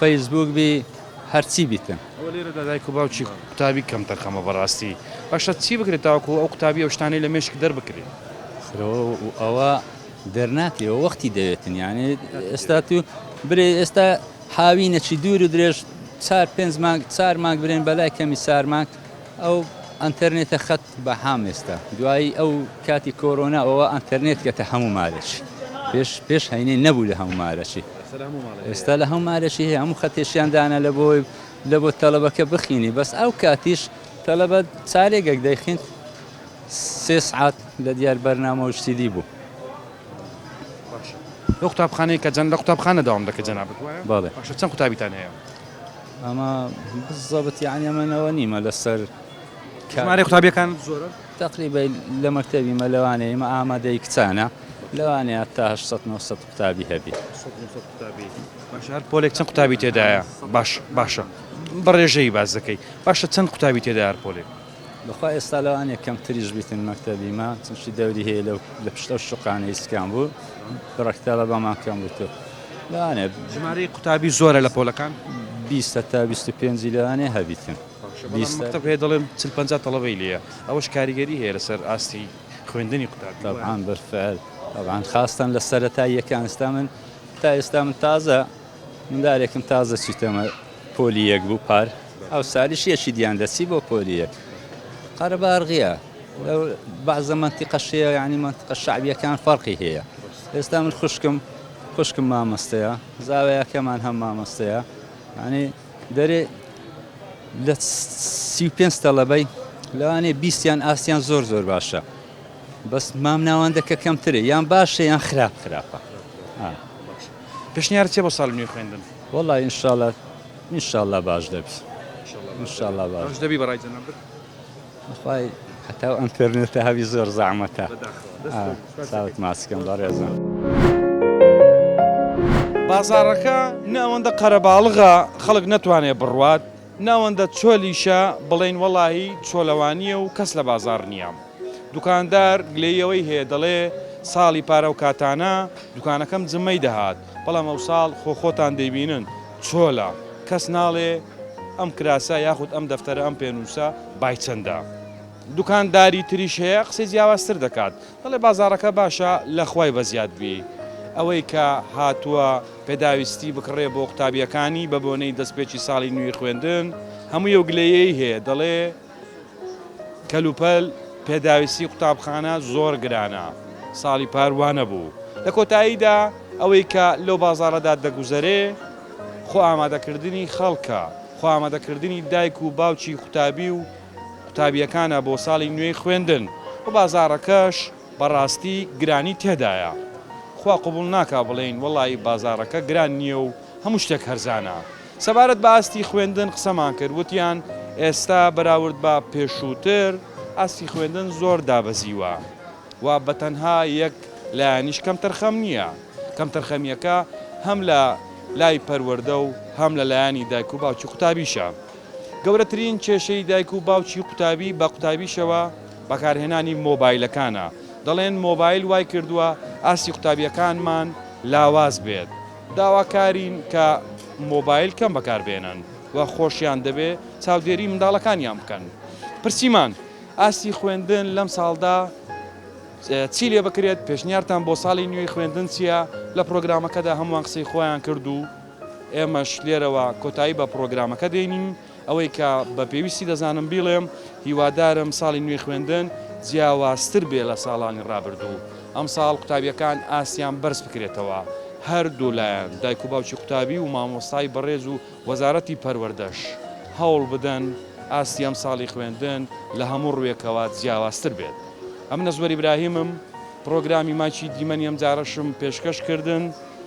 فەیسبوک بی هەرچی بیتن ئەوە لێرەدا دایک و باوکی قوتابی کەم تەرخەمە بەڕاستی باشە چی بکرێت تاوەکو ئەو قوتابی ئەو شتانەی لە مێشک دەربکرێت ئەوە دەرناکرێەوە وەختی دەوێتن یعنی ئێستا تو برێ ئێستا هاوینەچی دوور و درێژ 4 مانگ برێن بەلای کەمی سارمانگ ئەو ئەنتەرنێتە خەت بە هام ئێستا دوایی ئەو کاتی کۆرۆنا ئەوە ئەنتەرنێت کەتە هەموو مارەشی پێش هەینەی نەبوو لە هەموو مارەشی ئێستا لە هەموو مارەشی هەیە هەموو خەتێشیان دانا لە بۆ تەلەبەکە بخینی بەس ئەو کاتیش تەلەبە چارێگەک دەیخین 3 سعات لە دیار بەرنامە و شتی دی بوو لە قوتابخانەی کە جەن لە قوتابخانە داوام دەکە جەنابەت وایە بەڵێ باشە چەند قوتابیتان هەیە ئەمە بزەبت یعنی ئەمەنەوە نیمە لەسەر ژمارەی قوتابیەکان زۆرە تقریبا لە مەکتەبی مە لەوانەیە ئمە ئامادەی کچانە لەوانەیە تا 800 قوتابی هەبی باشە هەر پۆلێک چەند قوتابی تێدایە باشە بەڕێژەی باز دەکەی باشە چەند قوتابی تێدا هەر پۆلێک بەخوا ئێستا لەوانەیە کەم تریش بیتن مەکتەبی ما چنشی دەوری هەیە لە پشتە شوقانەی سکان بوو بڕکتەڵە بەمان کەم بوو لەوانێ ژمارەی قوتابی زۆرە لە پۆلەکان 20 تا 25 لەوانەیە هەبیتن مەکتەب هەیە دەڵێن 40-50 تەڵەبەی لێیە ئەوەش کاریگەری هەیە لەسەر ئاستی خوێندنی قوتابی طبعاً بالفعل طبعاً خاستن لە سەرەتاییەکان ئێستا من تازە مندارێکم تازە چیتەمە پۆلی یەک بوو پار ئەو سالیش یەکی دیان دەچی بۆ پۆلی یەک قەرەبارغیە لەو بەعزە مەنتیقەشەیە یعنی مەنتیقە شەعبیەکان فەرقی هەیە ئێستا من خوشکم مامۆستەیە زاوەیەکەمان هەم مامۆستەیە یعنی دەرێ لە 35 تەڵەبەی لەوانەیە 20یان ئاسیان زۆر باشە بەس مام ناوەندەکە کەمترە یان باشە یان خراپە پێشنیارت چێ بۆ ساڵی نوێی خوێندن وەڵای ئینشاءالله باش دەبی ئینشاءالله باش دەبی بەڕای جەنابەت بەخوای هەتا ئەنتەرنێتە هەوی زۆر زەحمەتە چاوت ماسکەم بەڕێزم بازارەکە ناوەندە قەرەباڵغا خەڵک نەتوانێت بڕوات ناوەندە چۆلیشە بڵێن وەڵاهی چۆلەوانیە و کەس لە بازار نییە دوکاندار گلەیەوەی هەیە دەڵێ ساڵی پارە و کاتانە دوکانەکەم جمەی دەهات بەڵام ئەو ساڵ خۆتان دەیبینن چۆلە کەس ناڵێ ئەم کراسە یاخود ئەم دەفتەرە ئەم پێنووسە بای چەندە دوکانداری تریش هەیە قسەی جیاوازتر دەکات دەڵێ بازارەکە باشە لە خوای بەزیاد بی ئەوەی کە هاتووە پێداویستی بکڕێ بۆ قوتابیەکانی بە بۆنەی دەستپێکی ساڵی نوێی خوێندن هەموو یەوگلەیەی هەیە دەڵێ کەلوپەل پێداویستی قوتابخانە زۆر گرانە ساڵی پاروانە بوو لە کۆتاییدا ئەوەی کە لەو بازارەدا دەگوزەرێ خۆ ئامادەکردنی خەڵکە خۆ ئامادەکردنی دایک و باوکی قوتابی و قوتابیەکانە بۆ ساڵی نوێی خوێندن و بازارەکەش بەڕاستی گرانی تێدایە خوا قبول ناکا بڵێن وەڵی بازارەکە گران نییە و هەموو شتێک هەرزانە سەبارەت بە ئاستی خوێندن قسەمان کرد وتیان ئێستا بەراورد بە پێشووتر ئاستی خوێندن زۆر دابەزیوە و بەتەنها یەک لایەنیش کەم تەرخەم نییە کەم تەرخەمیەکە هەم لە لای پەروەردە و هەم لە لایەنی دایک و باوکی قوتابیشە گەورەترین کێشەی دایک و باوکی قوتابی بە قوتابیشەوە بەکارهێنانی مۆبایلەکانە دەڵێن مۆبایل وای کردووە ئاسی قوتابیەکانمان لاواز بێت داواکارین کە مۆبایل کەم بەکاربێنن و خۆشیان دەبێ چاودێری منداڵەکانیان بکەن پرسیمان ئاسی خوێندن لەم ساڵدا چی لێ بکرێت پێشنیارتان بۆ ساڵی نوێی خوێندن چییە لە پرۆگرامەکەدا هەمووان قسەی خۆیان کرد و ئێمەش لێرەوە کۆتایی بە پرۆگرامەکە دێنین ئەوەی کە بە پێویستی دەزانم بیڵێم هیوادارم ساڵی نوێی خوێندن جیاوازتر بێ لە ساڵانی ڕابردوو ئەم ساڵ قوتابیەکان ئاسیان بەرز بکرێتەوە هەردوو لایەن دایک و باوکی قوتابی و مامۆستای بەڕێز و وەزارەتی پەروەردەش هەوڵ بدەن ئاستی ئەم ساڵی خوێندن لە هەموو ڕوێکەوە جیاوازتر بێت. ئەم نەزوەر ئیبراهیمم پرۆگرامی ماچی دیمەنی ئەم جارەشم پێشکەش کردن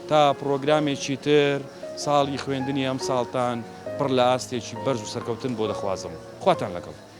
تا پرۆگرامێکی تر ساڵی خوێندنی ئەم ساڵتان پڕ لە ئاستێکی بەرز و سەرکەوتن بۆ دەخوازم. خواتان لەگەڵ.